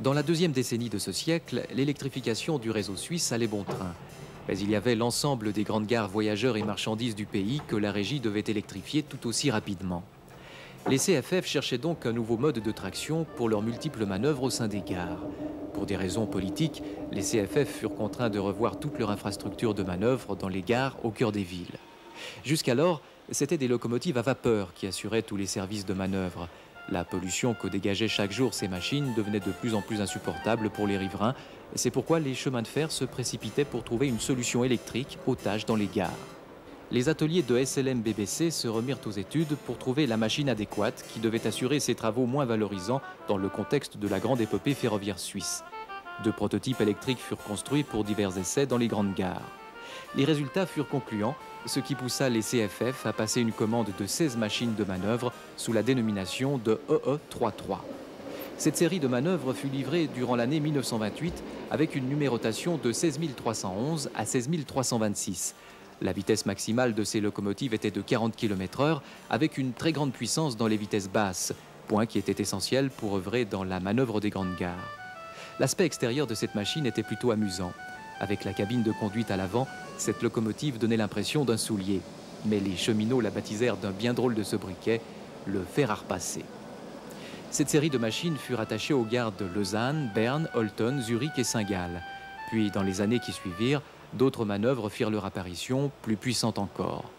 Dans la deuxième décennie de ce siècle, l'électrification du réseau suisse allait bon train. Mais il y avait l'ensemble des grandes gares voyageurs et marchandises du pays que la régie devait électrifier tout aussi rapidement. Les CFF cherchaient donc un nouveau mode de traction pour leurs multiples manœuvres au sein des gares. Pour des raisons politiques, les CFF furent contraints de revoir toute leur infrastructure de manœuvre dans les gares au cœur des villes. Jusqu'alors, c'étaient des locomotives à vapeur qui assuraient tous les services de manœuvre. La pollution que dégageaient chaque jour ces machines devenait de plus en plus insupportable pour les riverains. C'est pourquoi les chemins de fer se précipitaient pour trouver une solution électrique aux tâches dans les gares. Les ateliers de SLM BBC se remirent aux études pour trouver la machine adéquate qui devait assurer ces travaux moins valorisants dans le contexte de la grande épopée ferroviaire suisse. 2 prototypes électriques furent construits pour divers essais dans les grandes gares. Les résultats furent concluants, ce qui poussa les CFF à passer une commande de 16 machines de manœuvre sous la dénomination de EE33. Cette série de manœuvres fut livrée durant l'année 1928 avec une numérotation de 16 311 à 16 326. La vitesse maximale de ces locomotives était de 40 km/h avec une très grande puissance dans les vitesses basses, point qui était essentiel pour œuvrer dans la manœuvre des grandes gares. L'aspect extérieur de cette machine était plutôt amusant. Avec la cabine de conduite à l'avant, cette locomotive donnait l'impression d'un soulier. Mais les cheminots la baptisèrent d'un bien drôle de sobriquet, le fer à repasser. Cette série de machines fut rattachée aux gares de Lausanne, Berne, Olten, Zurich et Saint-Gall. Puis, dans les années qui suivirent, d'autres manœuvres firent leur apparition, plus puissantes encore.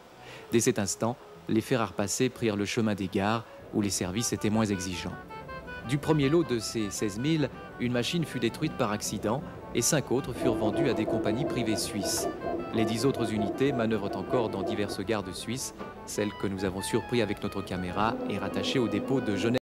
Dès cet instant, les fers à repasser prirent le chemin des gares, où les services étaient moins exigeants. Du premier lot de ces 16 000, une machine fut détruite par accident et 5 autres furent vendues à des compagnies privées suisses. Les 10 autres unités manœuvrent encore dans diverses gares de Suisse. Celle que nous avons surprise avec notre caméra est rattachée au dépôt de Genève.